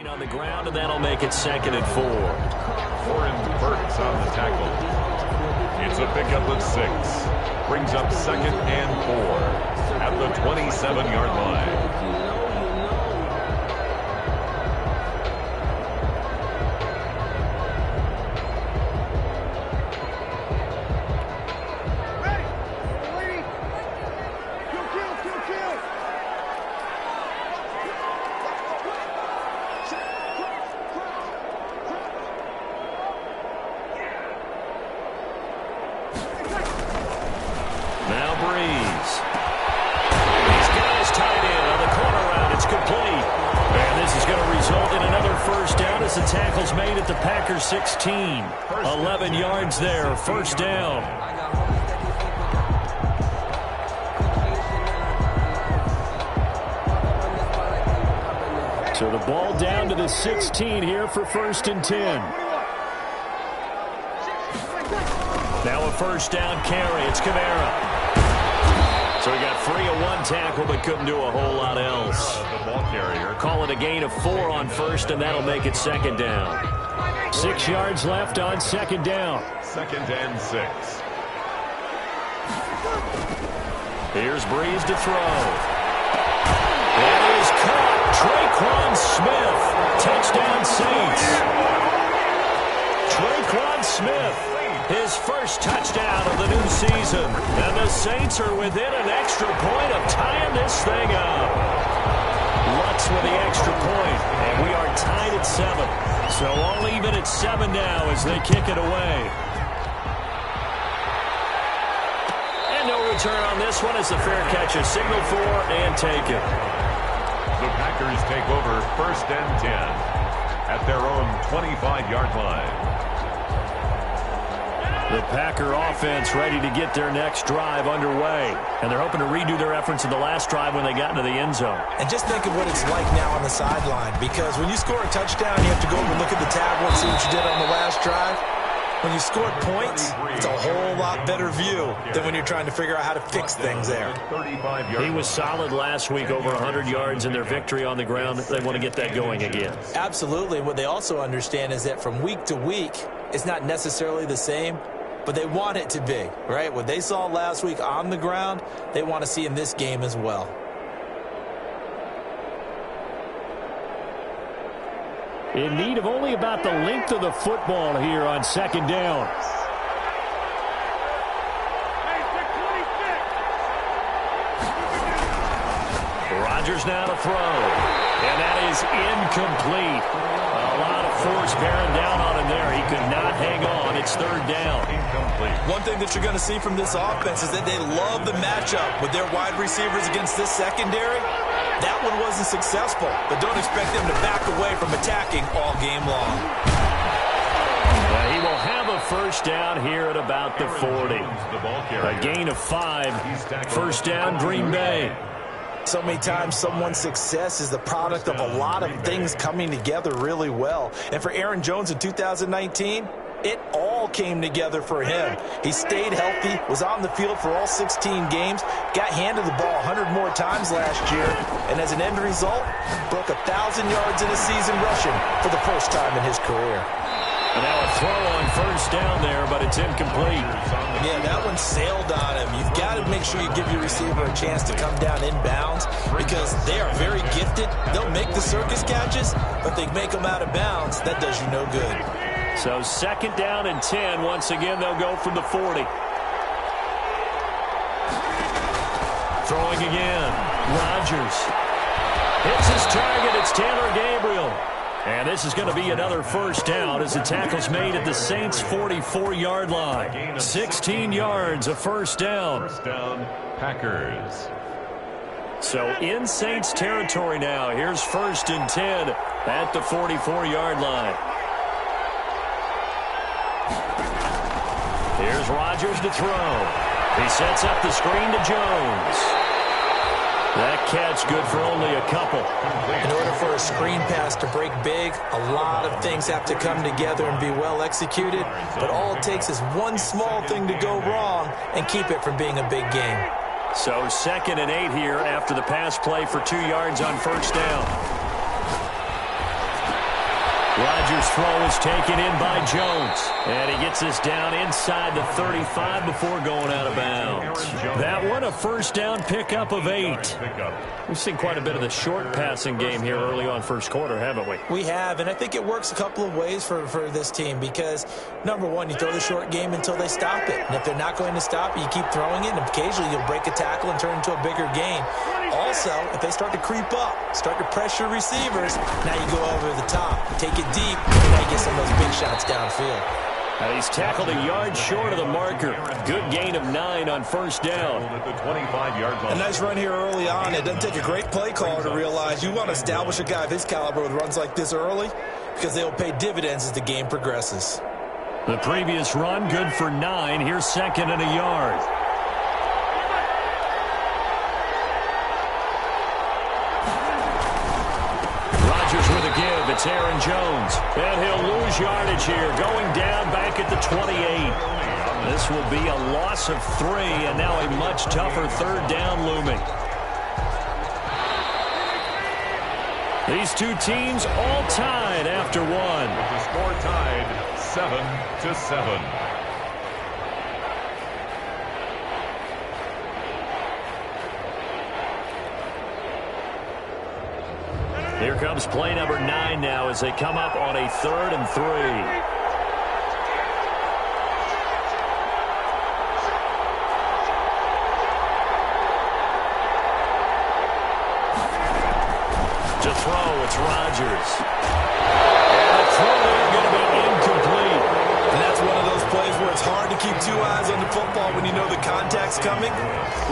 On the ground, and that'll make it 2nd and 4. Oren Burks on the tackle. It's a pickup of 6. Brings up 2nd and 4 at the 27-yard line. The tackle's made at the Packers 16. 11 yards there, 1st down. So the ball down to the 16 here for 1st and 10. Now a 1st down carry. It's Kamara. So he got free of 1 tackle but couldn't do a whole lot else. The ball carrier. Call it a gain of 4 on 1st, and that'll make it 2nd down. 6 yards left on 2nd down. 2nd and 6. Here's Breeze to throw. That is caught. Traquan Smith. Touchdown Saints. Traquan Smith. His first touchdown of the new season. And the Saints are within an extra point of tying this thing up. Lutz with the extra point. And we are tied at 7. So all even at 7 now as they kick it away. And no return on this one as the fair catch is signaled for and taken. The Packers take over 1st and 10 at their own 25-yard line. The Packer offense ready to get their next drive underway. And they're hoping to redo their efforts in the last drive when they got into the end zone. And just think of what it's like now on the sideline. Because when you score a touchdown, you have to go over and look at the tablet and see what you did on the last drive. When you score points, it's a whole lot better view than when you're trying to figure out how to fix things there. He was solid last week, over 100 yards in their victory on the ground. They want to get that going again. Absolutely. And what they also understand is that from week to week, it's not necessarily the same, but they want it to be, right? What they saw last week on the ground, they want to see in this game as well. In need of only about the length of the football here on 2nd down. Rodgers now to throw. And that is incomplete. A lot of force bearing down on him there. He could not hang on. It's 3rd down. Incomplete. One thing that you're going to see from this offense is that they love the matchup with their wide receivers against this secondary. That one wasn't successful, but don't expect them to back away from attacking all game long. He will have a 1st down here at about the 40. A gain of 5. 1st down, Green Bay. So many times someone's success is the product of a lot of things coming together really well. And for Aaron Jones in 2019, it all came together for him. He stayed healthy, was on the field for all 16 games, got handed the ball 100 more times last year, and as an end result, broke 1,000 yards in a season rushing for the first time in his career. And now a throw on 1st down there, but it's incomplete. Yeah, that one sailed on him. You've got to make sure you give your receiver a chance to come down inbounds because they are very gifted. They'll make the circus catches, but they make them out of bounds. That does you no good. So 2nd down and 10. Once again, they'll go from the 40. Throwing again. Rodgers hits his target. It's Taylor Gabriel. And this is going to be another 1st down as the tackle's made at the Saints' 44-yard line. 16 yards, a 1st down. 1st down, Packers. So in Saints territory now. Here's 1st and 10 at the 44-yard line. Here's Rodgers to throw. He sets up the screen to Jones. That catch good for only a couple. In order for a screen pass to break big, a lot of things have to come together and be well executed. But all it takes is one small thing to go wrong and keep it from being a big game. So 2nd and 8 here after the pass play for 2 yards on 1st down. Rodgers' throw is taken in by Jones. And he gets this down inside the 35 before going out of bounds. That one, a first down pickup of 8. We've seen quite a bit of the short passing game here early on first quarter, haven't we? We have, and I think it works a couple of ways for this team because, number one, you throw the short game until they stop it. And if they're not going to stop it, you keep throwing it, and occasionally you'll break a tackle and turn into a bigger gain. Also, if they start to creep up, start to pressure receivers, now you go over the top, take it deep, and now you get some of those big shots downfield. Now he's tackled a yard short of the marker. Good gain of 9 on first down. At the 25-yard line. A nice run here early on. It doesn't take a great play caller to realize you want to establish a guy of his caliber with runs like this early because they'll pay dividends as the game progresses. The previous run, good for 9. Here's second and a yard. Rodgers with a give. It's Aaron Jones. And he'll lose yardage here. Going down back at the 28. This will be a loss of 3, and now a much tougher third down looming. These two teams all tied after 1. With the score tied 7-7. Here comes play number 9 now as they come up on a 3rd and 3. To throw, it's Rodgers. And the throw there going to be incomplete. And that's one of those plays where it's hard to keep 2 eyes on the football when you know the contact's coming,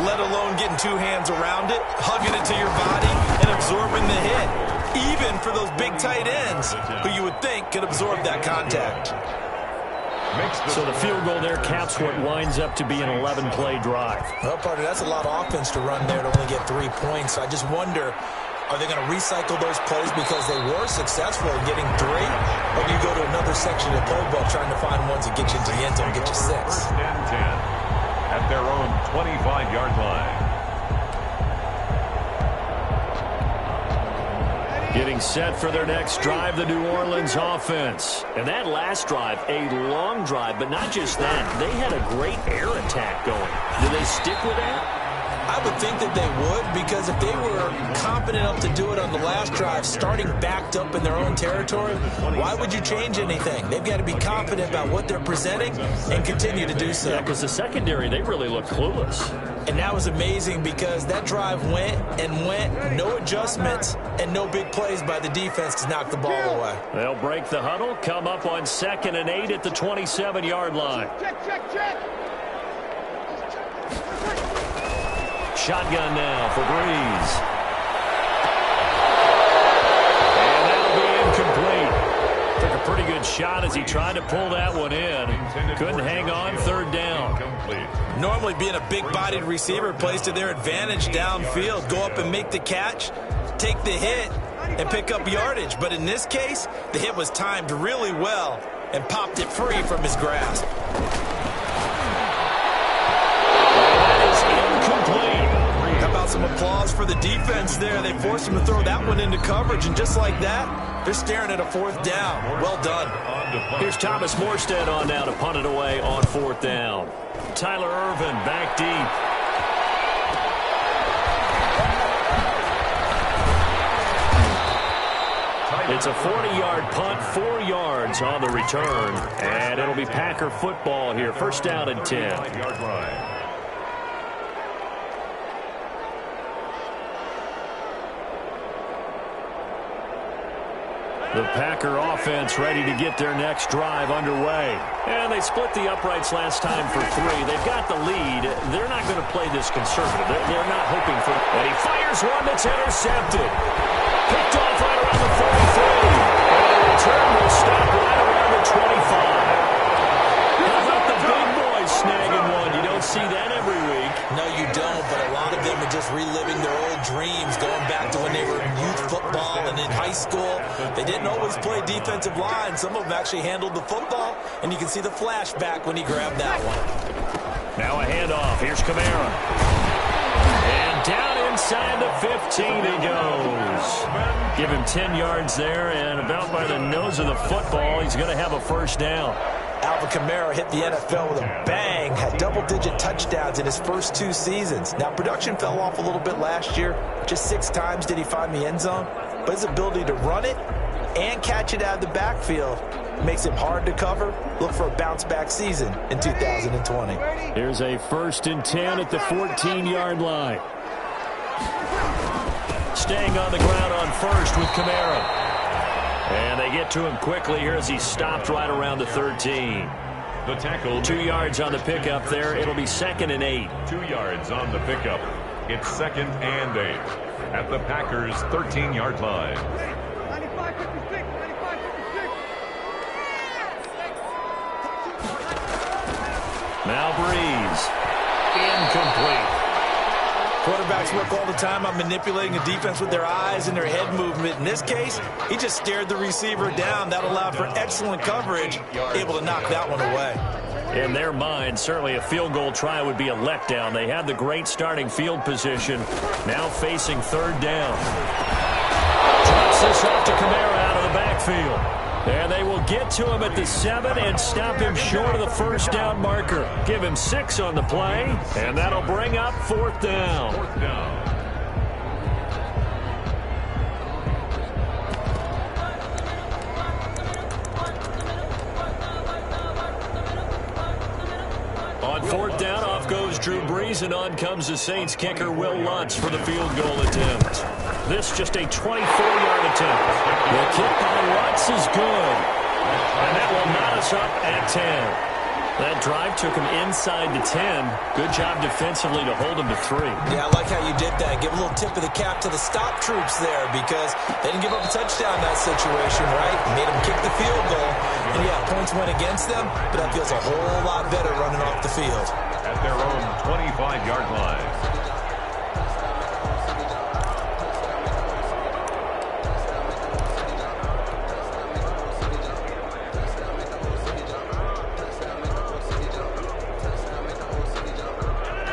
let alone getting 2 hands around it, hugging it to your body, and absorbing the hit. Even for those big tight ends who you would think could absorb that contact. So the field goal there caps what winds up to be an 11-play drive. Well, partner, that's a lot of offense to run there to only get 3 points. So I just wonder, are they going to recycle those plays because they were successful in getting 3? Or do you go to another section of the playbook trying to find ones that get you into the end zone and get you 6? First and 10 at their own 25-yard line. Getting set for their next drive, the New Orleans offense. And that last drive, a long drive, but not just that. They had a great air attack going. Do they stick with that? I would think that they would, because if they were confident enough to do it on the last drive, starting backed up in their own territory, why would you change anything? They've got to be confident about what they're presenting and continue to do so. Yeah, because the secondary, they really look clueless. And that was amazing because that drive went and went, no adjustments and no big plays by the defense to knock the ball away. They'll break the huddle, come up on 2nd and 8 at the 27-yard line. Check. Shotgun now for Breeze. And that'll be incomplete. Took a pretty good shot as he tried to pull that one in. Couldn't hang on, 3rd down. Normally being a big-bodied receiver plays to their advantage downfield. Go up and make the catch, take the hit, and pick up yardage. But in this case, the hit was timed really well and popped it free from his grasp. Some applause for the defense there. They forced him to throw that one into coverage, and just like that, they're staring at a 4th down. Well done. Here's Thomas Morstead on now to punt it away on 4th down. Tyler Ervin back deep. It's a 40-yard punt, 4 yards on the return, and it'll be Packer football here. 1st down and 10. The Packer offense ready to get their next drive underway. And they split the uprights last time for 3. They've got the lead. They're not going to play this conservative. They're not hoping for it. And he fires one that's intercepted. Picked off right around the 43. And the return will stop right around the 25. How about the big boys snagging one? You don't see that every week. No, you don't, but a lot of them are just reliving their old dreams, going back to when they were in youth football and in high school. They didn't always play defensive line. Some of them actually handled the football, and you can see the flashback when he grabbed that one. Now a handoff. Here's Kamara. And down inside the 15 he goes. Give him 10 yards there, and about by the nose of the football, he's going to have a first down. Alvin Kamara hit the NFL with a bang, had double-digit touchdowns in his first 2 seasons. Now, production fell off a little bit last year. Just 6 times did he find the end zone. But his ability to run it and catch it out of the backfield makes him hard to cover. Look for a bounce-back season in 2020. Here's a 1st and 10 at the 14-yard line. Staying on the ground on first with Kamara. And they get to him quickly here as he stopped right around the 13. The tackle. 2 yards on the pickup there. It'll be 2nd and 8. 2 yards on the pickup. It's 2nd and 8 at the Packers' 13-yard line. 95-56. Now Breeze. Incomplete. Quarterbacks work all the time on manipulating a defense with their eyes and their head movement. In this case, he just stared the receiver down. That allowed for excellent coverage, able to knock that one away. In their mind, certainly a field goal try would be a letdown. They had the great starting field position. Now facing 3rd down. Drops this off to Kamara out of the backfield. And they will get to him at the 7 and stop him short of the first down marker. Give him 6 on the play, and that'll bring up 4th down. 4th down. On 4th down, off goes Drew Brees, and on comes the Saints kicker Will Lutz for the field goal attempt. This just a 24-yard attempt. The kick by Lutz is good. And that will knot us up at 10. That drive took him inside the 10. Good job defensively to hold him to 3. Yeah, I like how you did that. Give a little tip of the cap to the stop troops there because they didn't give up a touchdown in that situation, right? Made them kick the field goal. And, yeah, points went against them, but that feels a whole lot better running off the field. At their own 25-yard line.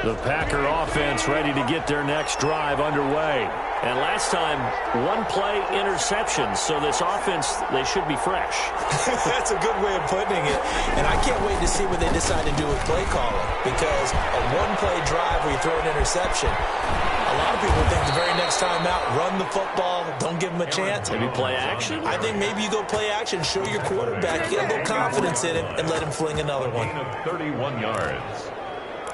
The Packer offense ready to get their next drive underway. And last time, 1-play interception. So this offense, they should be fresh. That's a good way of putting it. And I can't wait to see what they decide to do with play calling. Because a 1-play drive where you throw an interception, a lot of people think the very next time out, run the football, don't give them a chance. Maybe play action? I think maybe you go play action, show your quarterback, get a little confidence in him, and let him fling another one. Gain of 31 yards.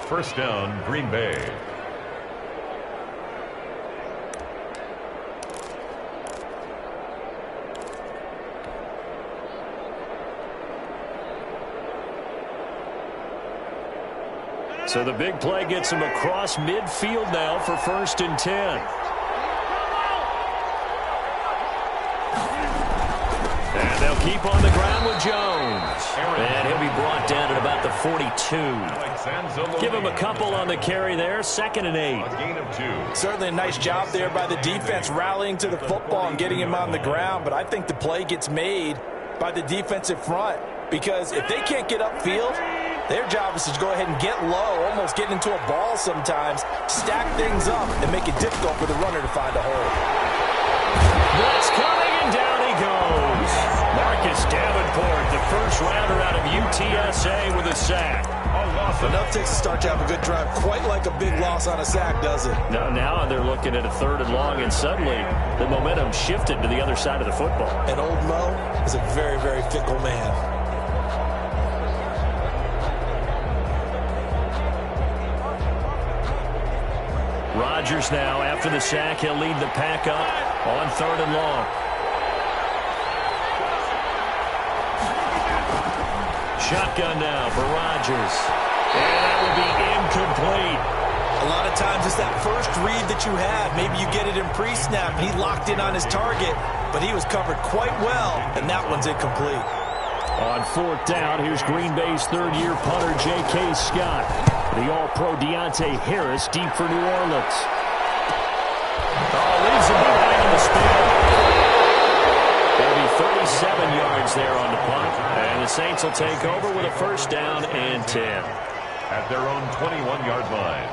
1st down, Green Bay. So the big play gets him across midfield now for 1st and 10. And they'll keep on the ground with Jones. And he'll be brought down at about the 42. Give him a couple on the carry there. 2nd and 8. A gain of 2. Certainly a nice job there by the defense rallying to the football and getting him on the ground. But I think the play gets made by the defensive front. Because if they can't get upfield, their job is to go ahead and get low, almost get into a ball sometimes, stack things up, and make it difficult for the runner to find a hole. Blitz coming, and down he goes. Marcus Davenport, the first rounder out of UTSA with a sack. Enough takes to start to have a good drive. Quite like a big loss on a sack, does it? Now they're looking at a 3rd and long, and suddenly the momentum shifted to the other side of the football. And old Mo is a very, very fickle man. Rodgers now, after the sack, he'll lead the pack up on 3rd and long. Shotgun now for Rodgers. And that will be incomplete. A lot of times it's that first read that you have. Maybe you get it in pre-snap, and he locked in on his target, but he was covered quite well, and that one's incomplete. On 4th down, here's Green Bay's 3rd-year punter, J.K. Scott. The All-Pro Deontay Harris deep for New Orleans. Leaves him behind in the spin. That'll be 37 yards there on the punt. And the Saints will take over with a 1st down and 10. At their own 21-yard line.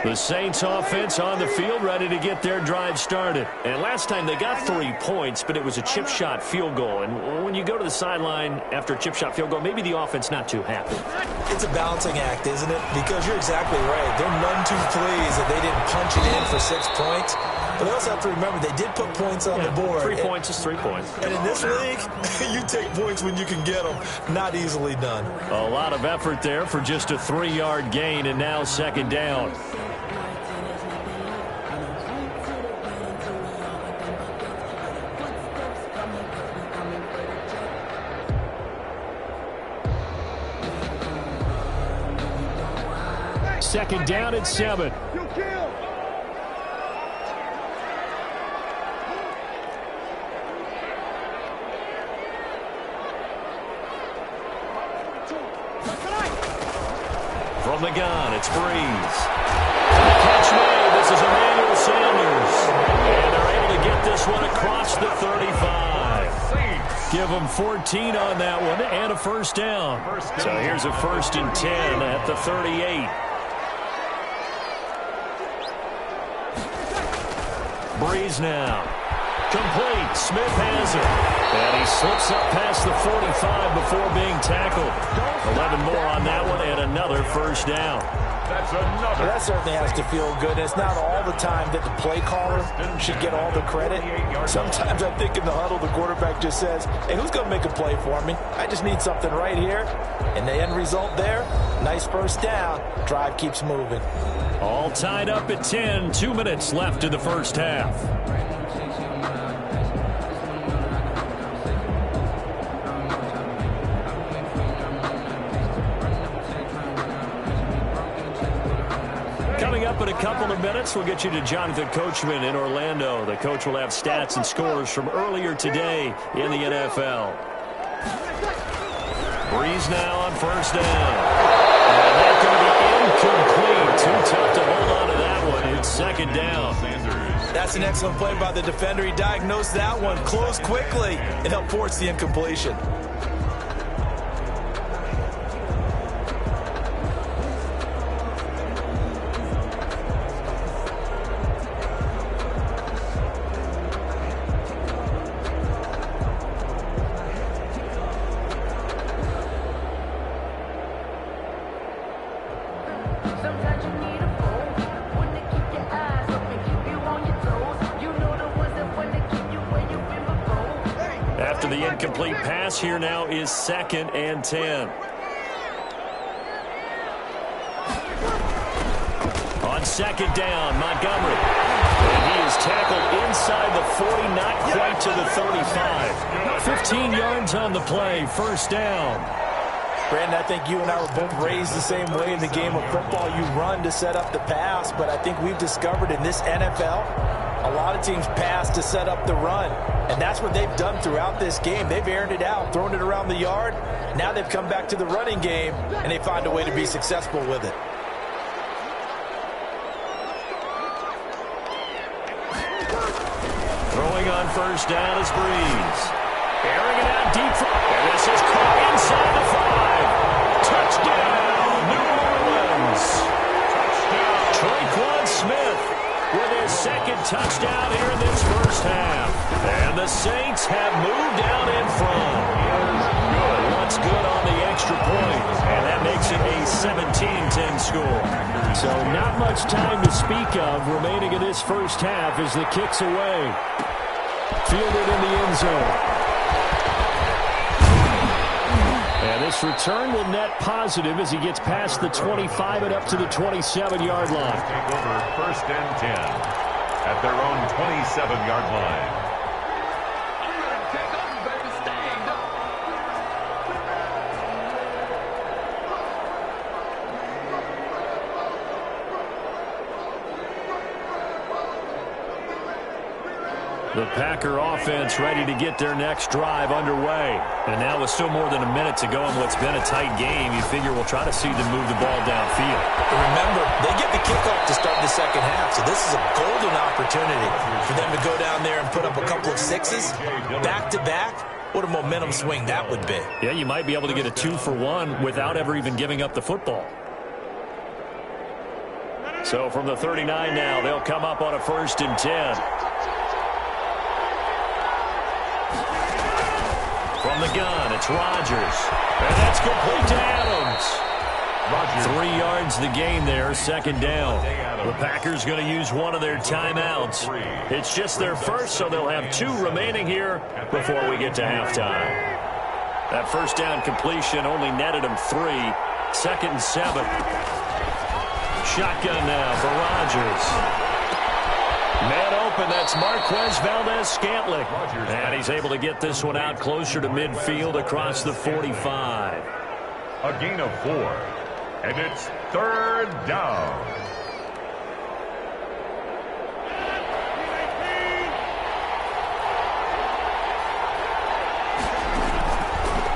The Saints offense on the field, ready to get their drive started. And last time they got 3 points, but it was a chip shot field goal. And when you go to the sideline after a chip shot field goal, maybe the offense not too happy. It's a balancing act, isn't it? Because you're exactly right. They're none too pleased that they didn't punch it in for 6 points. But they also have to remember they did put points on the board. 3 points is 3 points. And in this league, you take points when you can get them. Not easily done. A lot of effort there for just a 3-yard gain, and now second down. Second down at 7. You kill. From the gun, it's Breeze. Catch made. This is Emmanuel Sanders. And they're able to get this one across the 35. Give them 14 on that one and a first down. So here's a 1st and 10 at the 38. Breeze now. Complete. Smith has it. And he slips up past the 45 before being tackled. 11 more on that one and another first down. That's another. That certainly has to feel good. And it's not all the time that the play caller should get all the credit. Sometimes I think in the huddle, the quarterback just says, hey, who's going to make a play for me? I just need something right here. And the end result there, nice first down. Drive keeps moving. All tied up at 10. 2 minutes left in the first half. Coming up in a couple of minutes, we'll get you to Jonathan Coachman in Orlando. The coach will have stats and scores from earlier today in the NFL. Breeze now on first down. And that's going to be incomplete. Too tough to hold on to that one. It's second down. That's an excellent play by the defender. He diagnosed that one, closed quickly, and helped force the incompletion. After the incomplete pass, here now is 2nd and 10. On second down, Montgomery. And he is tackled inside the 40, not quite to the 35. 15 yards on the play, first down. Brandon, I think you and I were both raised the same way in the game of football. You run to set up the pass, but I think we've discovered in this NFL, a lot of teams pass to set up the run. And that's what they've done throughout this game. They've aired it out, thrown it around the yard. Now they've come back to the running game, and they find a way to be successful with it. Throwing on first down is Breeze. Airing it out deep. And this is caught inside the 5. Touchdown, New Orleans. Tre'Quan Smith with his 2nd touchdown here in this first half. And the Saints have moved down in front. What's good on the extra point, and that makes it a 17-10 score. So not much time to speak of remaining in this first half as the kick's away. Fielded in the end zone. And this return will net positive as he gets past the 25 and up to the 27-yard line. Take over 1st and 10 at their own 27-yard line. The Packer offense ready to get their next drive underway. And now with still more than a minute to go in what's been a tight game, you figure we'll try to see them move the ball downfield. Remember, they get the kickoff to start the second half, so this is a golden opportunity for them to go down there and put up a couple of 6s back-to-back. What a momentum swing that would be. Yeah, you might be able to get a 2-for-1 without ever even giving up the football. So from the 39 now, they'll come up on a 1st and 10. From the gun, it's Rodgers. And that's complete to Adams. 3 yards the gain there, 2nd down. The Packers going to use one of their timeouts. It's just their first, so they'll have 2 remaining here before we get to halftime. That 1st down completion only netted them 3. 2nd and 7. Shotgun now for Rodgers. Man open, that's Marquez Valdez-Scantling. And he's able to get this one out closer to midfield across the 45. A gain of 4. And it's 3rd down.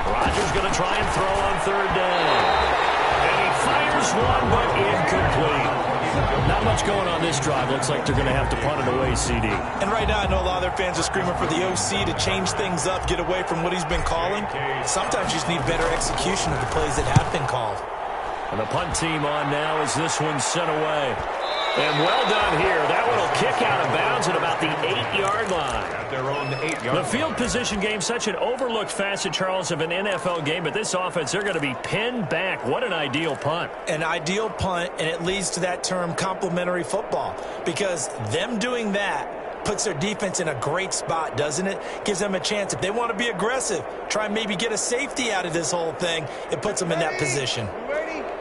Rodgers going to try and throw on 3rd down. And he fires one, but incomplete. Not much going on this drive. Looks like they're going to have to punt it away, CD. And right now, I know a lot of their fans are screaming for the OC to change things up, get away from what he's been calling. Sometimes you just need better execution of the plays that have been called. And the punt team on now as this one's sent away. And well done here. That one will kick out of bounds at about the 8-yard line. At their own 8-yard. The field position game, such an overlooked facet, Charles, of an NFL game. But this offense, they're going to be pinned back. What an ideal punt. An ideal punt, and it leads to that term complementary football. Because them doing that puts their defense in a great spot, doesn't it? Gives them a chance. If they want to be aggressive, try and maybe get a safety out of this whole thing, it puts them in that position.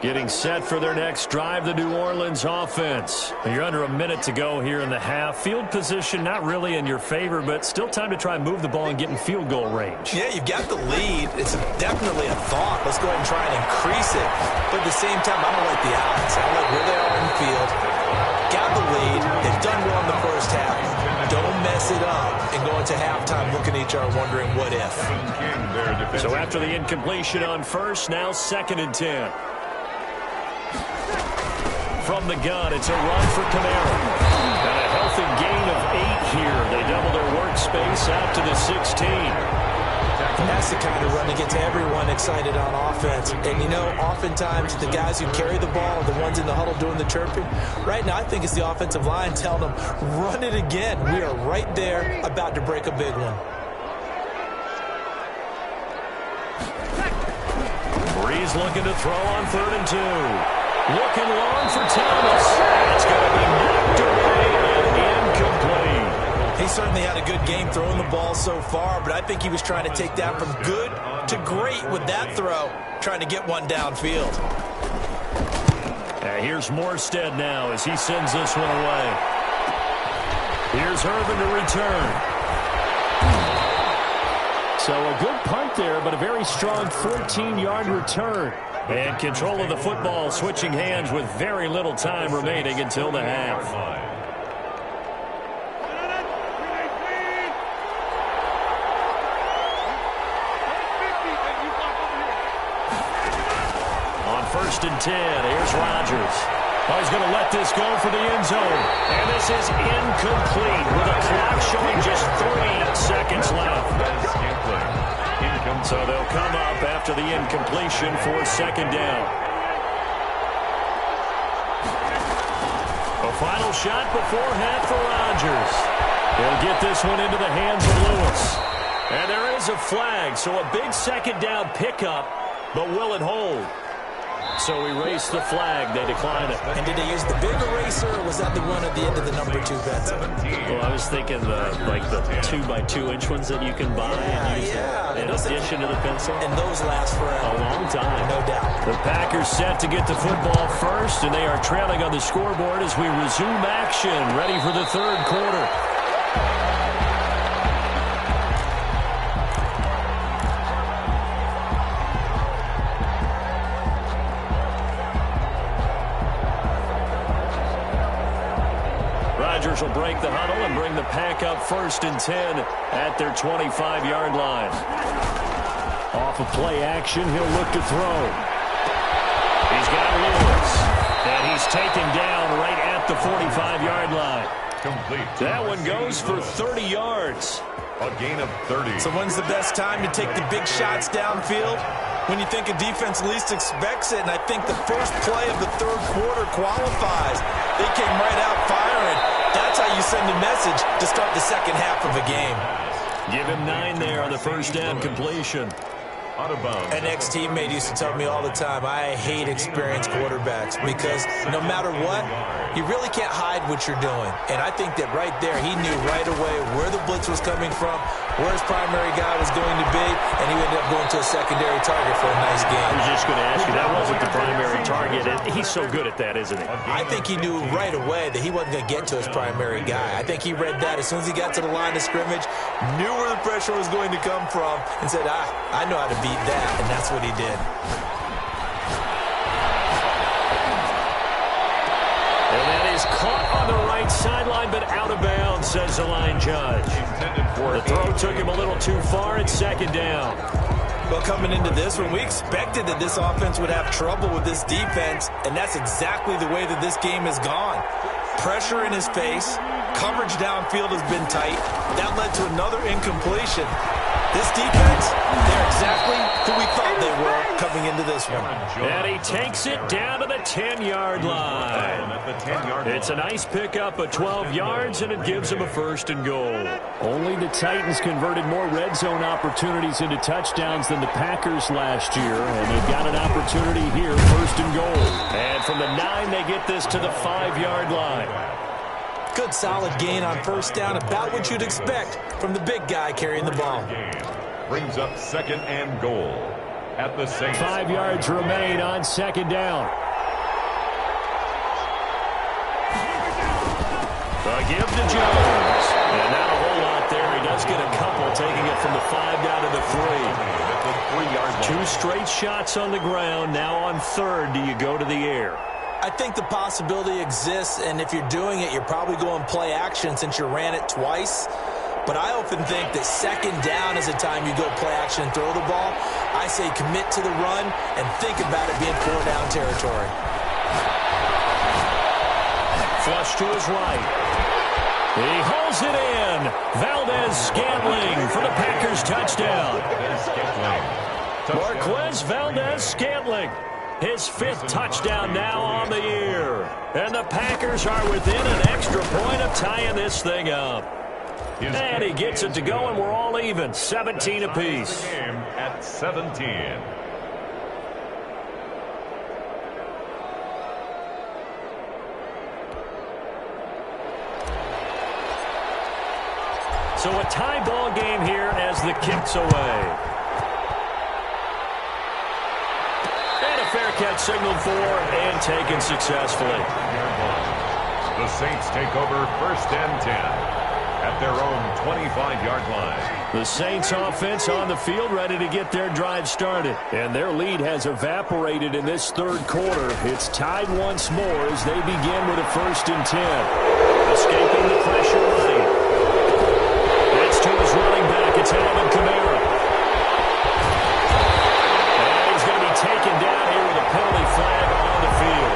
Getting set for their next drive, the New Orleans offense. You're under a minute to go here in the half. Field position not really in your favor, but still time to try and move the ball and get in field goal range. Yeah, you've got the lead. It's definitely a thought. Let's go ahead and try and increase it. But at the same time, I don't like the odds. I like where they are in the field. Got the lead. They've done well in the first half. Don't mess it up and go into halftime looking at each other wondering what if. So after the incompletion on 1st, now 2nd and 10. From the gun, it's a run for Kamara. And a healthy gain of 8 here. They double their workspace out to the 16. And that's the kind of run that gets everyone excited on offense. And, you know, oftentimes the guys who carry the ball are the ones in the huddle doing the chirping. Right now, I think it's the offensive line telling them, run it again. We are right there about to break a big one. Breeze looking to throw on 3rd and 2. Looking long for Thomas. It's going to be knocked away and incomplete. He certainly had a good game throwing the ball so far, but I think he was trying to take that from good to great with that throw, trying to get one downfield. Here's Morstead now as he sends this one away. Here's Irvin to return. So a good punt there, but a very strong 14-yard return. And control of the football switching hands with very little time remaining until the half. On 1st and 10, here's Rodgers. Oh, he's going to let this go for the end zone. And this is incomplete with a clock showing just 3 seconds left. So they'll come up after the incompletion for 2nd down. A final shot before half for Rodgers. He'll get this one into the hands of Lewis. And there is a flag, so a big 2nd down pickup, but will it hold? So erase the flag. They decline it. And did they use the big eraser, or was that the one at the end of the number 2 pencil? Well, I was thinking the 2x2-inch ones that you can buy and use in addition to the pencil. And those last forever. A long time. No doubt. The Packers set to get the football first, and they are trailing on the scoreboard as we resume action, ready for the 3rd quarter. Rodgers will break the huddle and bring the Pack up 1st and 10 at their 25-yard line. Off of play action, he'll look to throw. He's got Lewis, and he's taken down right at the 45-yard line. Complete. That one goes for 30 yards. A gain of 30. So when's the best time to take the big shots downfield? When you think a defense least expects it, and I think the first play of the third quarter qualifies. They came right out firing. That's how you send a message to start the second half of a game. Give him 9 there on the first down completion. Out of bounds. An ex-teammate used to tell me all the time, I hate experienced quarterbacks because no matter what, you really can't hide what you're doing. And I think that right there, he knew right away where the blitz was coming from, where his primary guy was going to be, and he ended up going to a secondary target for a nice game. I was just going to ask you, that wasn't the primary target. And he's so good at that, isn't he? I think he knew right away that he wasn't going to get to his primary guy. I think he read that as soon as he got to the line of scrimmage, knew where the pressure was going to come from, and said, I know how to beat that, and that's what he did. And that is caught on the right sideline, but out of bounds, says the line judge. The throw took him a little too far at second down. Well, coming into this one, we expected that this offense would have trouble with this defense, and that's exactly the way that this game has gone. Pressure in his face, coverage downfield has been tight. That led to another incompletion. This defense, they're exactly who we thought they were coming into this one. And he takes it down to the 10-yard line. It's a nice pickup of 12 yards, and it gives him a first and goal. Only the Titans converted more red zone opportunities into touchdowns than the Packers last year, and they've got an opportunity here, first and goal. And from the 9, they get this to the 5-yard line. Good solid gain on first down, about what you'd expect from the big guy carrying the ball. Brings up second and goal at the Saints. 5 yards remain on second down. The give to Jones. And not a whole lot there. He does get a couple, taking it from the 5 down to the 3. 2 straight shots on the ground. Now on third, do you go to the air? I think the possibility exists, and if you're doing it, you're probably going play action since you ran it twice. But I often think that second down is a time you go play action and throw the ball. I say commit to the run and think about it being 4-down territory. Flush to his right. He hauls it in. Valdez-Scantling for the Packers touchdown. Marquez Valdez-Scantling. His 5th touchdown now on the year. And the Packers are within an extra point of tying this thing up. And he gets it to go, and we're all even. 17 apiece. At 17. So a tie ball game here as the kick's away. Fair catch signaled for and taken successfully. The Saints take over first and 10 at their own 25-yard line. The Saints offense on the field ready to get their drive started. And their lead has evaporated in this third quarter. It's tied once more as they begin with a first and 10. Escaping the pressure right. It's to his running back. It's Alvin Kamara. And he's going to be taken down here with a penalty flag on the field.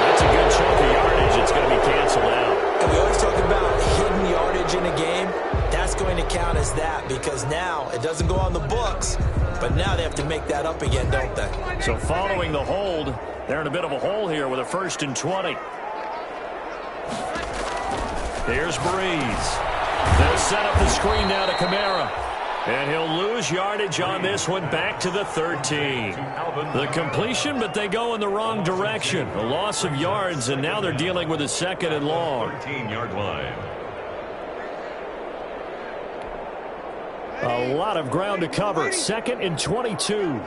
That's a good chunk of yardage. It's going to be canceled out. And we always talk about hidden yardage in a game. That's going to count as that because now it doesn't go on the books, but now they have to make that up again, don't they? So following the hold, they're in a bit of a hole here with a first and 20. Here's Breeze. They'll set up the screen now to Kamara. And he'll lose yardage on this one back to the 13. The completion, but they go in the wrong direction. A loss of yards, and now they're dealing with a second and long. 13-yard line. A lot of ground to cover. Second and 22.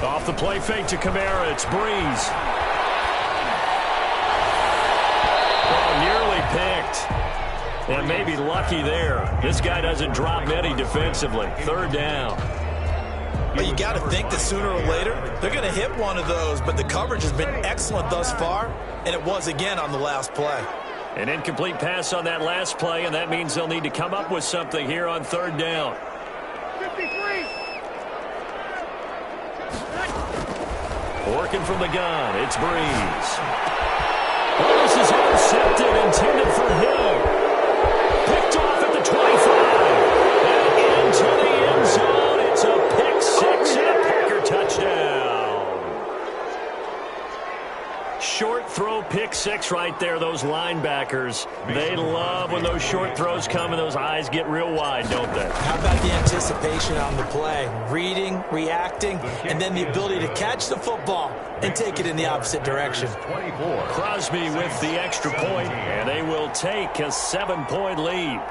Off the play fake to Kamara. It's Breeze. Oh, nearly picked. And maybe lucky there. This guy doesn't drop many defensively. Third down. But you got to think that sooner or later they're going to hit one of those, but the coverage has been excellent thus far, and it was again on the last play. An incomplete pass on that last play, and that means they'll need to come up with something here on third down. 53. Working from the gun, it's Breeze. Well, this is intercepted, intended for Hill. Picked off at the 25. And into the end zone. It's a pick six and a Packer touchdown. Short throw pick six right there, those linebackers. They love when those short throws come and those eyes get real wide, don't they? How about the anticipation on the play? Reading, reacting, and then the ability to catch the football and take it in the opposite direction. Crosby with the extra point, and they will take a 7-point lead.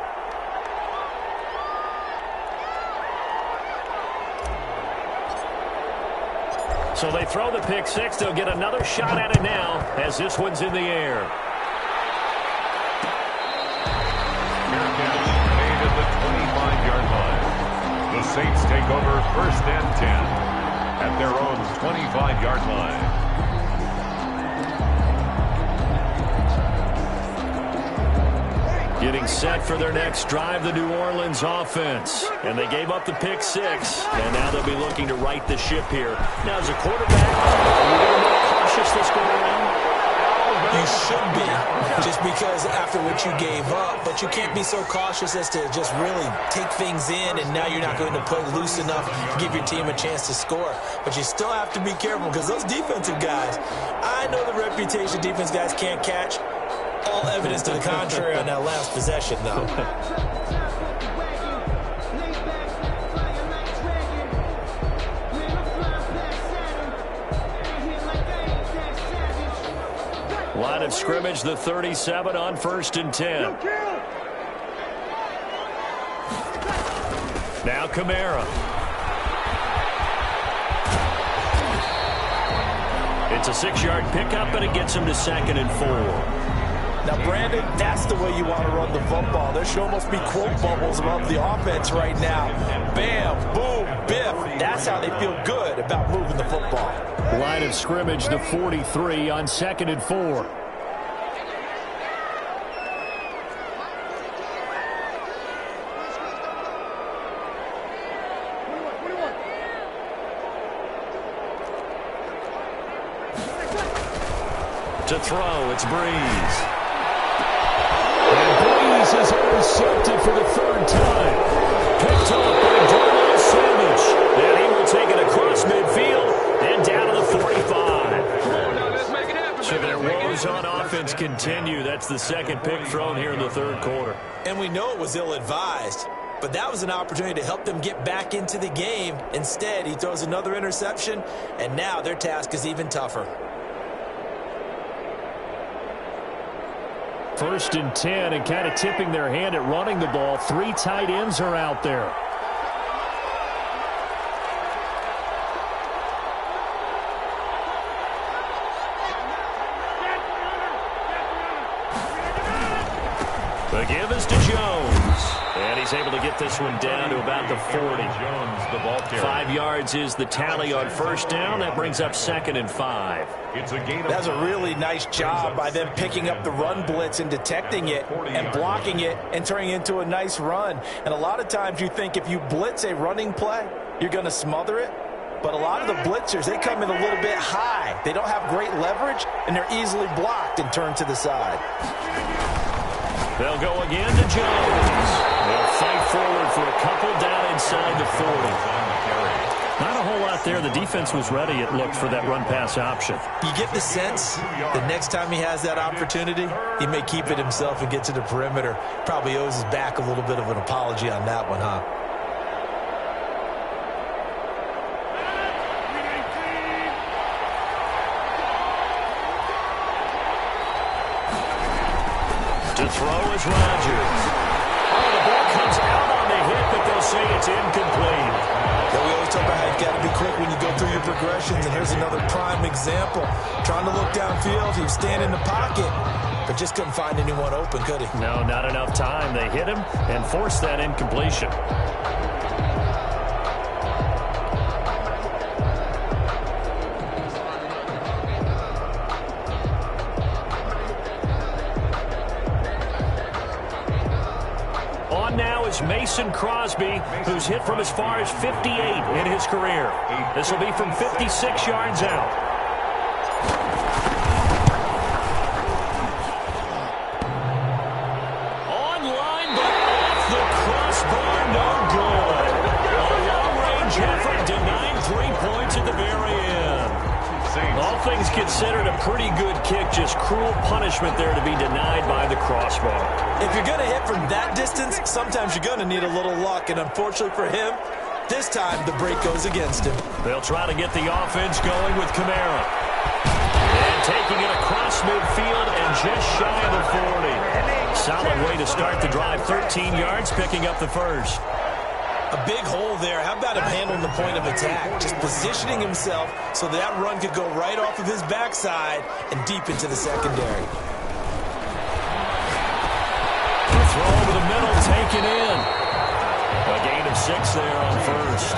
So they throw the pick six. They'll get another shot at it now as this one's in the air. Made at the 25-yard line. The Saints take over 1st and 10 at their own 25-yard line. Getting set for their next drive, the New Orleans offense. And they gave up the pick six, and now they'll be looking to right the ship here. Now, as a quarterback, are you a little more cautious this go around? You should be, just because after what you gave up, but you can't be so cautious as to just really take things in, and now you're not going to play loose enough to give your team a chance to score. But you still have to be careful, because those defensive guys, I know the reputation defense guys can't catch. All evidence to the contrary on that last possession, though. Line of scrimmage, the 37 on 1st and 10. Now Kamara. It's a 6-yard pickup, and it gets him to 2nd and 4. Now, Brandon, that's the way you want to run the football. There should almost be quote bubbles above the offense right now. Bam, boom, biff. That's how they feel good about moving the football. Line of scrimmage, the 43 on 2nd and 4. To throw, it's Breeze. And Breeze is intercepted for the 3rd time. Picked up by Darnell Savage. And he will take it across midfield and down to the 45. So their woes on offense continue. That's the 2nd pick thrown here in the 3rd quarter. And we know it was ill-advised, but that was an opportunity to help them get back into the game. Instead, he throws another interception, and now their task is even tougher. 1st and 10, and kind of tipping their hand at running the ball. 3 tight ends are out there. The give is to Jones. And he's able to get this one down to about the 40. Jones, the ball carrier. 5 yards is the tally on 1st down. That brings up 2nd and 5. It's a gain of That's a really nice job by them picking up the run blitz and detecting it and blocking it and turning it into a nice run. And a lot of times you think if you blitz a running play, you're going to smother it. But a lot of the blitzers, they come in a little bit high. They don't have great leverage, and they're easily blocked and turned to the side. They'll go again to Jones. They'll fight forward for a couple down inside the 40. Not a whole lot there. The defense was ready, it looked, for that run-pass option. You get the sense the next time he has that opportunity, he may keep it himself and get to the perimeter. Probably owes his back a little bit of an apology on that one, huh? To throw is Rodgers. Oh, the ball comes out on the hit, but they'll say it's incomplete. Yeah, we always talk about how you've got to be quick when you go through your progressions, and here's another prime example. Trying to look downfield, he was standing in the pocket, but just couldn't find anyone open, could he? No, not enough time. They hit him and forced that incompletion. Now is Mason Crosby, who's hit from as far as 58 in his career. This will be from 56 yards out. That's considered a pretty good kick. Just cruel punishment there to be denied by the crossbar. If you're going to hit from that distance, sometimes you're going to need a little luck. And unfortunately for him, this time the break goes against him. They'll try to get the offense going with Kamara. And taking it across midfield and just shy of the 40. Solid way to start the drive. 13 yards, picking up the first. A big hole there. How about him handling the point of attack? Just positioning himself so that run could go right off of his backside and deep into the secondary. The throw over the middle, taken in. A gain of 6 there on first.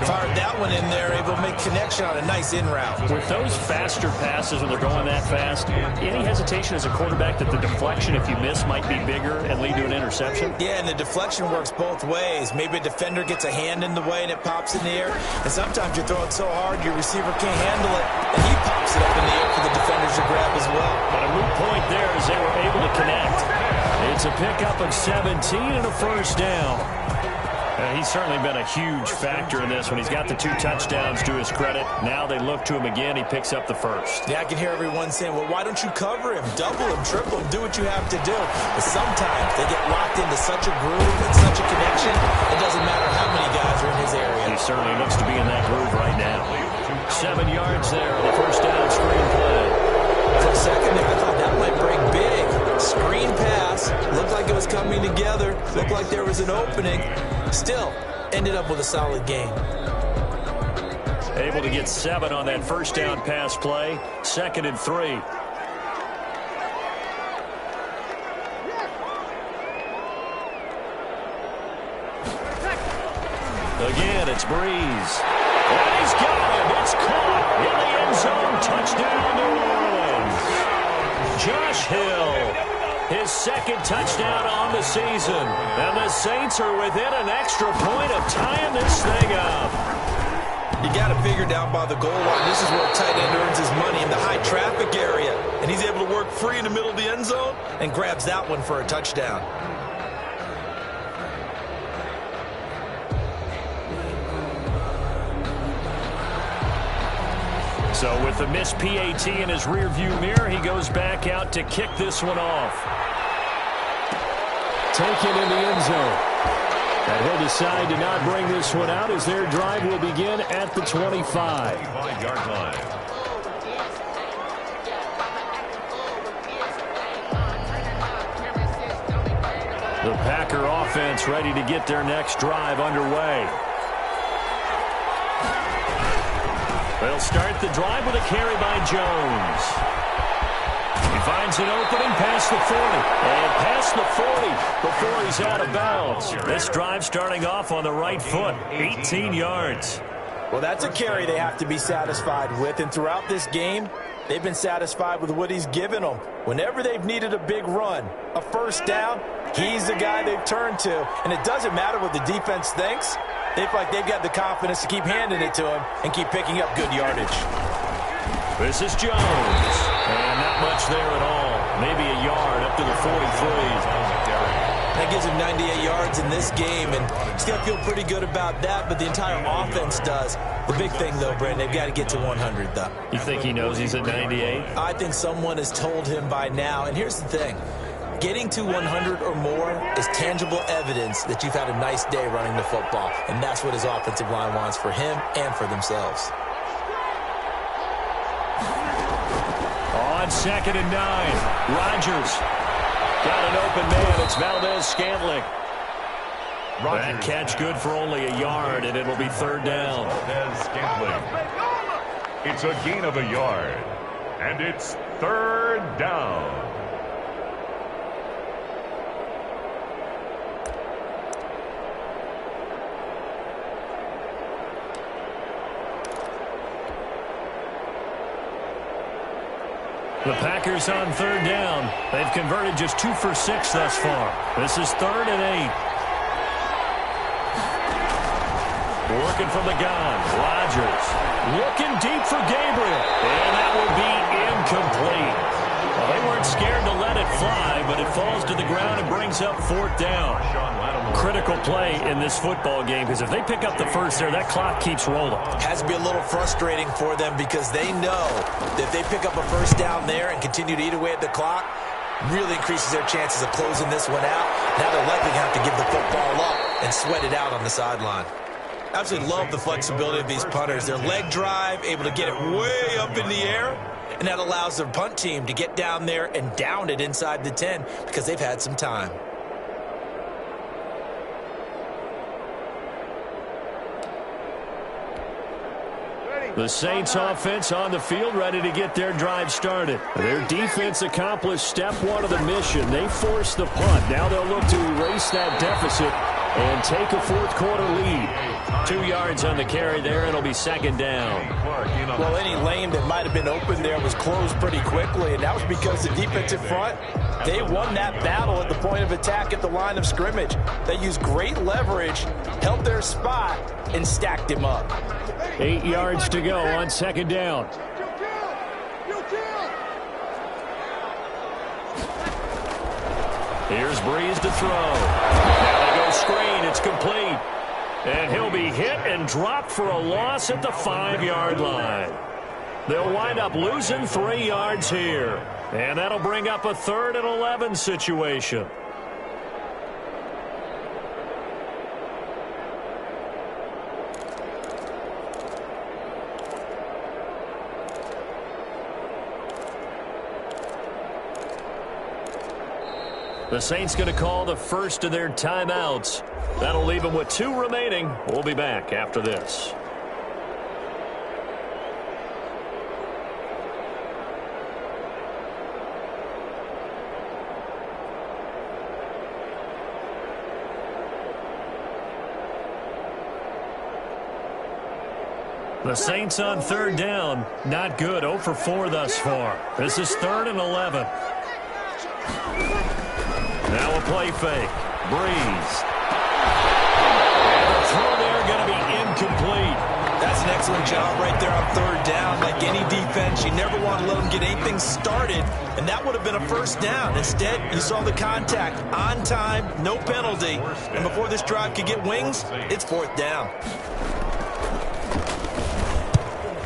Fired that one in there, able to make connection on a nice in route. With those faster passes when they're going that fast, any hesitation as a quarterback that the deflection, if you miss, might be bigger and lead to an interception? Yeah, and the deflection works both ways. Maybe a defender gets a hand in the way and it pops in the air. And sometimes you throw it so hard your receiver can't handle it, and he pops it up in the air for the defenders to grab as well. But a moot point there as they were able to connect. It's a pickup of 17 and a first down. He's certainly been a huge factor in this when he's got the 2 touchdowns to his credit. Now they look to him again. He picks up the first. Yeah, I can hear everyone saying, well, why don't you cover him? Double him, triple him, do what you have to do. But sometimes they get locked into such a groove and such a connection, it doesn't matter how many guys are in his area. He certainly looks to be in that groove right now. 7 yards there on the first down screen play. For a second there, I thought that might break big. Screen pass. Looked like it was coming together. Looked like there was an opening. Still, ended up with a solid game. Able to get 7 on that first down pass play. 2nd and 3. Again, it's Breeze. And he's got him. It's caught in the end zone. Touchdown, New Orleans. Josh Hill. His 2nd touchdown on the season. And the Saints are within an extra point of tying this thing up. You got to figure down by the goal line. This is where a tight end earns his money, in the high traffic area. And he's able to work free in the middle of the end zone and grabs that one for a touchdown. So with the missed PAT in his rearview mirror, he goes back out to kick this one off. Taken in the end zone. And he'll decide to not bring this one out as their drive will begin at the 25. 25-yard line. The Packer offense ready to get their next drive underway. They'll start the drive with a carry by Jones. He finds an opening past the 40. And past the 40 before he's out of bounds. This drive starting off on the right foot. 18 yards. Well, that's a carry they have to be satisfied with. And throughout this game, they've been satisfied with what he's given them. Whenever they've needed a big run, a first down, he's the guy they've turned to. And it doesn't matter what the defense thinks. They feel like they've got the confidence to keep handing it to him and keep picking up good yardage. This is Jones. And not much there at all. Maybe a yard up to the 43. That gives him 98 yards in this game, and he's got to feel pretty good about that, but the entire offense does. The big thing, though, Brandon, they've got to get to 100, though. You think he knows he's at 98? I think someone has told him by now, and here's the thing. Getting to 100 or more is tangible evidence that you've had a nice day running the football, and that's what his offensive line wants for him and for themselves. On 2nd and 9, Rodgers got an open man. It's Valdez-Scantling. That catch good for only a yard, and it'll be 3rd down. Valdez-Scantling. It's a gain of a yard, and it's 3rd down. The Packers on 3rd down. They've converted just 2 for 6 thus far. This is 3rd and 8. Working from the gun. Rodgers looking deep for Gabriel. And that will be incomplete. Well, they weren't scared to let it fly, but it falls to the ground and brings up 4th down. Critical play in this football game, because if they pick up the first there, that clock keeps rolling. Has to be a little frustrating for them because they know that if they pick up a first down there and continue to eat away at the clock, really increases their chances of closing this one out. Now they're likely going to have to give the football up and sweat it out on the sideline. Absolutely love the flexibility of these punters. Their leg drive, able to get it way up in the air, and that allows their punt team to get down there and down it inside the 10 because they've had some time. The Saints offense on the field, ready to get their drive started. Their defense accomplished step 1 of the mission. They forced the punt. Now they'll look to erase that deficit and take a 4th quarter lead. 2 yards on the carry there. It'll be 2nd down. Well, any lane that might have been open there was closed pretty quickly, and that was because the defensive front, they won that battle at the point of attack at the line of scrimmage. They used great leverage, held their spot, and stacked him up. 8 yards to go on 2nd down. Here's Breeze to throw. Now they go screen. It's complete. And he'll be hit and dropped for a loss at the 5-yard line. They'll wind up losing 3 yards here. And that'll bring up a 3rd and 11 situation. The Saints going to call the first of their timeouts. That'll leave them with 2 remaining. We'll be back after this. The Saints on 3rd down. Not good. 0 for 4 thus far. This is 3rd and 11. Now a play fake. Breeze. And the throw there going to be incomplete. That's an excellent job right there on 3rd down. Like any defense, you never want to let them get anything started, and that would have been a 1st down. Instead, you saw the contact on time, no penalty, and before this drive could get wings, it's 4th down.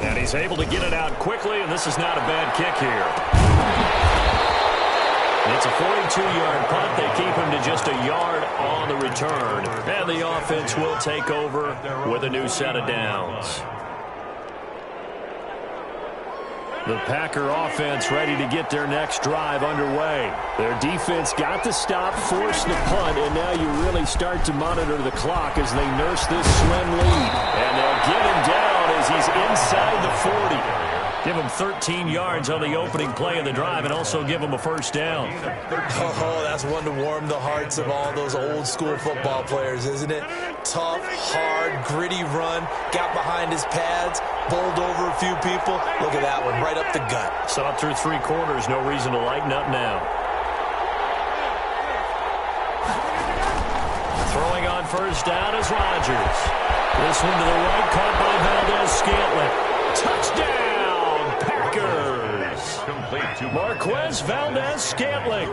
And he's able to get it out quickly, and this is not a bad kick here. It's a 42-yard punt. They keep him to just a yard on the return. And the offense will take over with a new set of downs. The Packer offense ready to get their next drive underway. Their defense got the stop, forced the punt, and now you really start to monitor the clock as they nurse this slim lead. And they'll get him down as he's inside the 40. Give him 13 yards on the opening play of the drive and also give him a 1st down. Oh, that's one to warm the hearts of all those old school football players, isn't it? Tough, hard, gritty run, got behind his pads, bowled over a few people. Look at that one, right up the gut. Saw it through 3 quarters, no reason to lighten up now. Throwing on 1st down is Rodgers. This one to the right, caught by Valdez-Scantling. Touchdown! Marquez Valdez-Scantling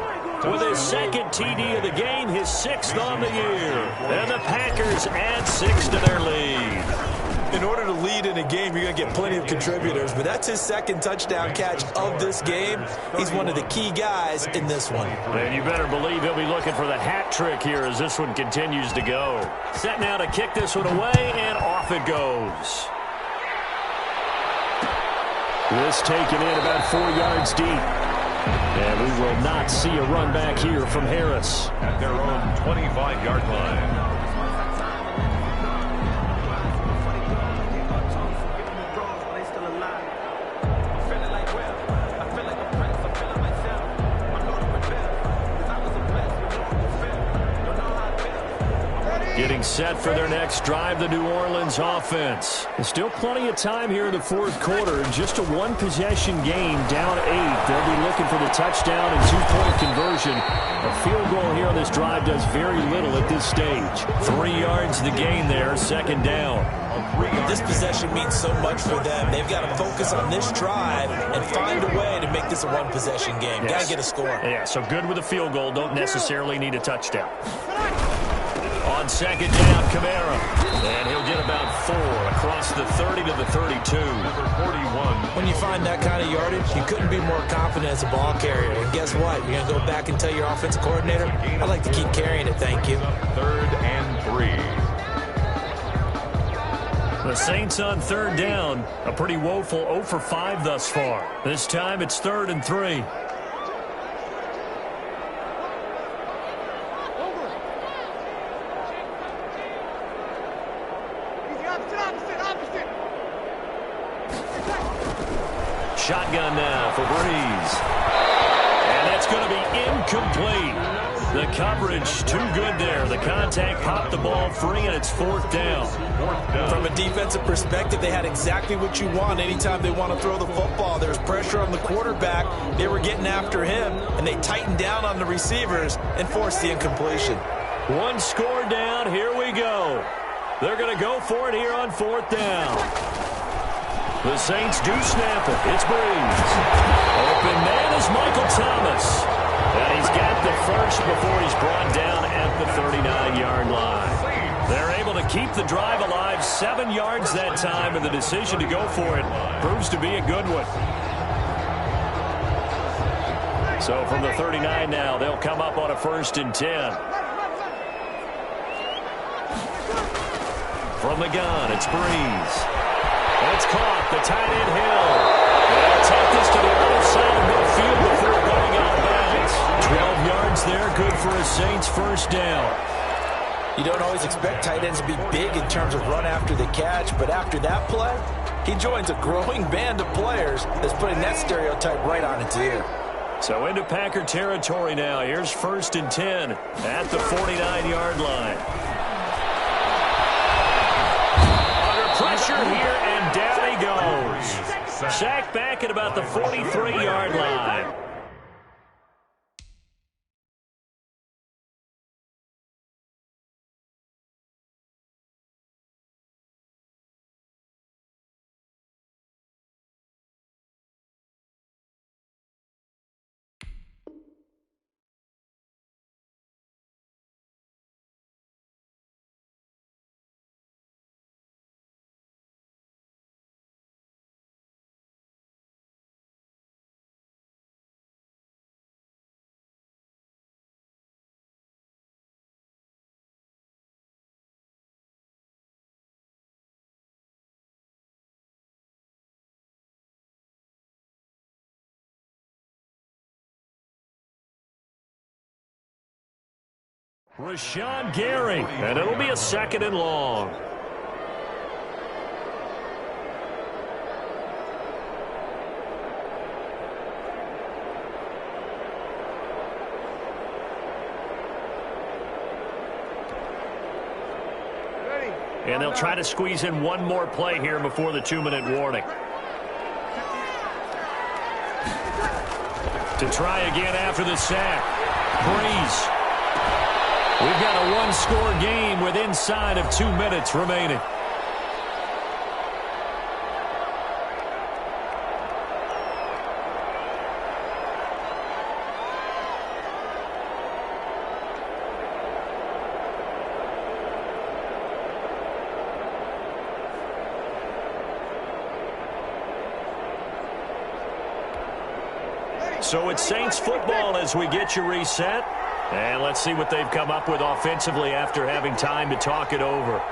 with his 2nd TD of the game, his 6th on the year. And the Packers add 6 to their lead. In order to lead in a game, you're going to get plenty of contributors, but that's his 2nd touchdown catch of this game. He's one of the key guys in this one. And you better believe he'll be looking for the hat trick here as this one continues to go. Set now to kick this one away, and off it goes. This taken in about 4 yards deep. And we will not see a run back here from Harris. At their own 25-yard line. Getting set for their next drive, the New Orleans offense. There's still plenty of time here in the fourth quarter. Just a one-possession game, down 8. They'll be looking for the touchdown and two-point conversion. A field goal here on this drive does very little at this stage. 3 yards the gain there, second down. This possession means so much for them. They've got to focus on this drive and find a way to make this a one-possession game. Yes. Got to get a score. Yeah, so good with a field goal. Don't necessarily need a touchdown. On second down, Kamara. And he'll get about 4 across the 30 to the 32. Number 41. When you find that kind of yardage, you couldn't be more confident as a ball carrier. And guess what? You're going to go back and tell your offensive coordinator, I'd like to keep carrying it, thank you. 3rd and 3. The Saints on third down. A pretty woeful 0 for 5 thus far. This time it's 3rd and 3. Shotgun now for Breeze. And that's going to be incomplete. The coverage too good there. The contact popped the ball free, and it's 4th down. From a defensive perspective, they had exactly what you want anytime they want to throw the football. There's pressure on the quarterback. They were getting after him, and they tightened down on the receivers and forced the incompletion. 1 score down. Here we go. They're going to go for it here on 4th down. The Saints do snap it. It's Breeze. Open man is Michael Thomas. And he's got the first before he's brought down at the 39-yard line. They're able to keep the drive alive, 7 yards that time, and the decision to go for it proves to be a good one. So from the 39 now, they'll come up on a 1st and 10. From the gun, it's Breeze. It's caught, the tight end Hill. They'll take this to the other side of midfield before going out of bounds. 12 yards there, good for a Saints first down. You don't always expect tight ends to be big in terms of run after the catch, but after that play, he joins a growing band of players that's putting that stereotype right on its ear. So into Packer territory now. Here's 1st and 10 at the 49-yard line. Under pressure here, and down he goes. Sacked back at about the 43-yard line. Rashawn Gary, and it'll be a 2nd and long. And they'll try to squeeze in one more play here before the 2-minute warning. To try again after the sack. Breeze. We've got a 1-score game with inside of 2 minutes remaining. So it's Saints football as we get you reset. And let's see what they've come up with offensively after having time to talk it over.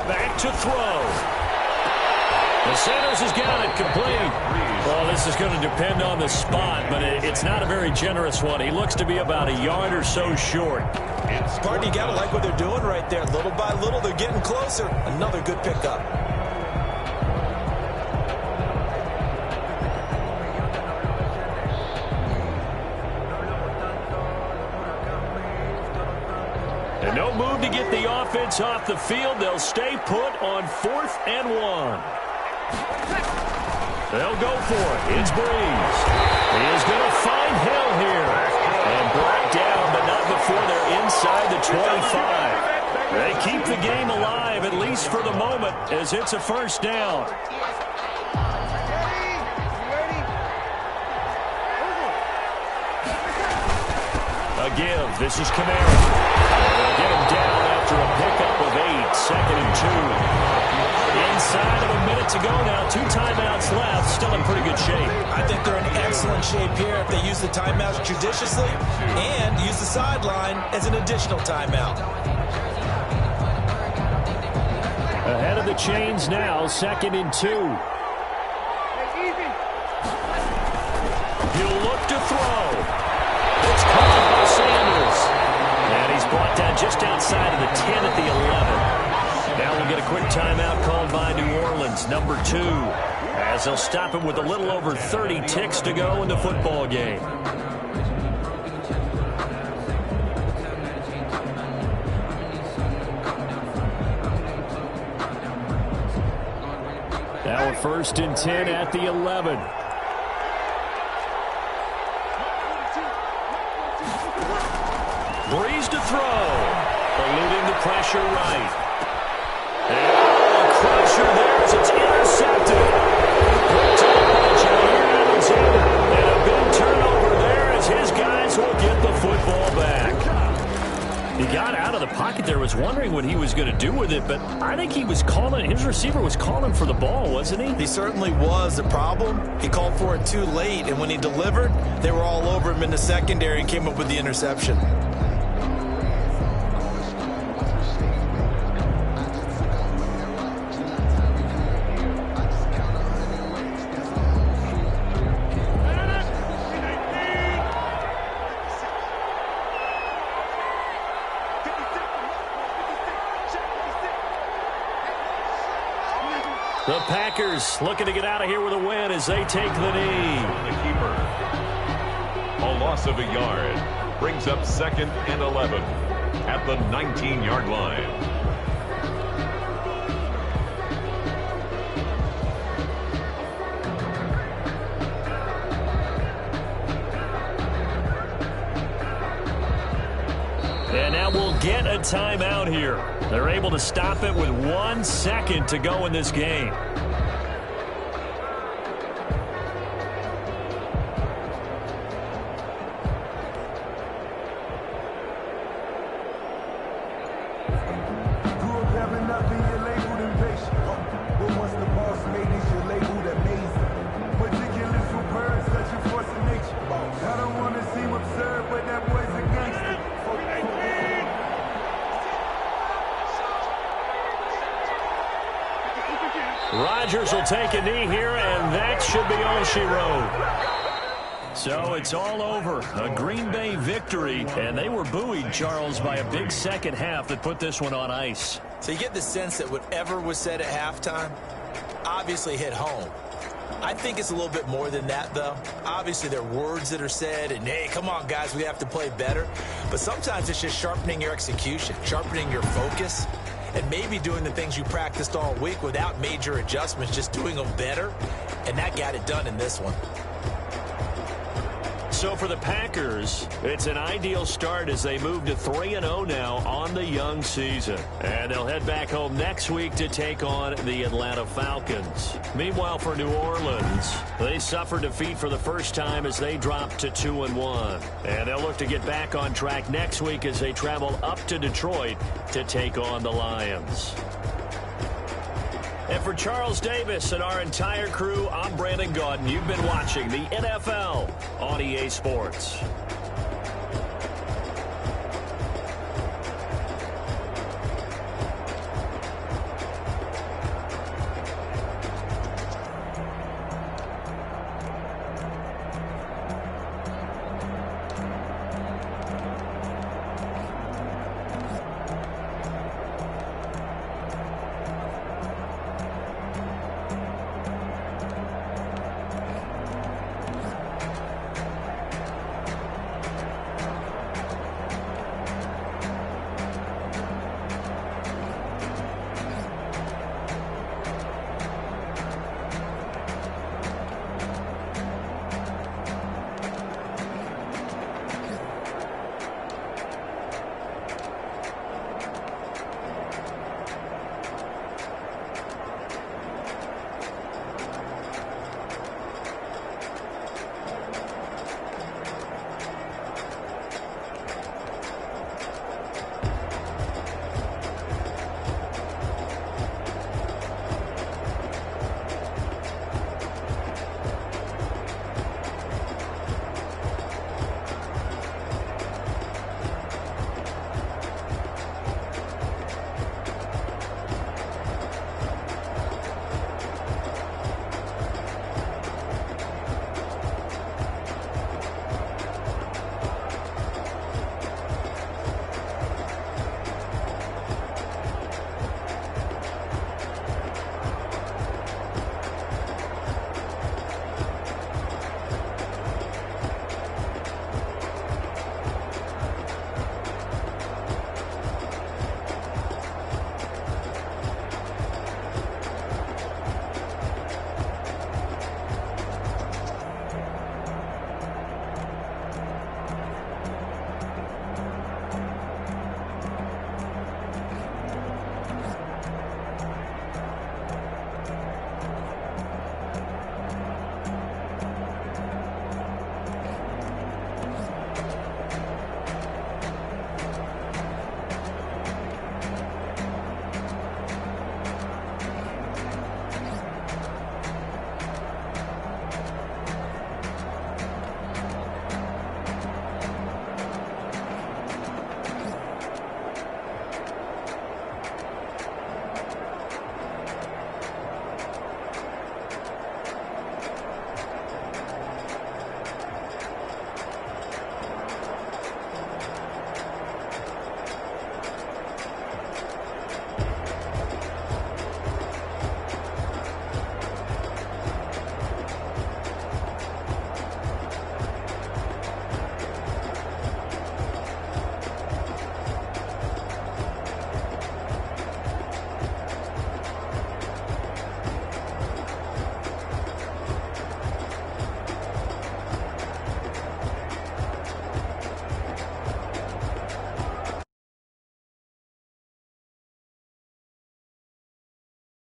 Back to throw. The Sanders has got it complete. Well, this is going to depend on the spot, but it's not a very generous one. He looks to be about a yard or so short. Pardon, you got to like what they're doing right there. Little by little, they're getting closer. Another good pickup. No move to get the offense off the field. They'll stay put on 4th and 1. They'll go for it. It's Breeze. He is going to find Hill here. And brought down, but not before they're inside the 25. They keep the game alive, at least for the moment, as it's a first down. A give. This is Kamara. They'll get him down after a pickup of 8. 2nd and 2. Inside of a minute to go now. 2 timeouts left. Still in pretty good shape. I think they're in excellent shape here if they use the timeouts judiciously and use the sideline as an additional timeout. Ahead of the chains now. 2nd and 2. He'll look to throw. It's caught by Sanders. And he's brought down just outside of the 10 at the 11. Now we'll get a quick timeout called by New Orleans, number 2, as they'll stop it with a little over 30 ticks to go in the football game. Now a 1st and 10 at the 11. Breeze to throw. Eluding the pressure right. And a crusher there as it's intercepted. Picked up by Jair Alexander. And a big turnover there as his guys will get the football back. He got out of the pocket there, was wondering what he was going to do with it, but I think he was calling, his receiver was calling for the ball, wasn't he? He certainly was. The problem, he called for it too late, and when he delivered, they were all over him in the secondary and came up with the interception. The Packers looking to get out of here with a win as they take the knee. The keeper. A loss of a yard. Brings up 2nd and 11 at the 19-yard line. And now we'll get a timeout here. They're able to stop it with 1 second to go in this game. Rodgers will take a knee here, and that should be all she wrote. So it's all over. A Green Bay victory, and they were buoyed, Charles, by a big second half that put this one on ice. So you get the sense that whatever was said at halftime obviously hit home. I think it's a little bit more than that, though. Obviously, there are words that are said, and, hey, come on, guys, we have to play better. But sometimes it's just sharpening your execution, sharpening your focus, and maybe doing the things you practiced all week without major adjustments, just doing them better, and that got it done in this one. So for the Packers, it's an ideal start as they move to 3-0 now on the young season. And they'll head back home next week to take on the Atlanta Falcons. Meanwhile, for New Orleans, they suffered defeat for the first time as they dropped to 2-1. And they'll look to get back on track next week as they travel up to Detroit to take on the Lions. And for Charles Davis and our entire crew, I'm Brandon Gaudin. You've been watching the NFL on EA Sports.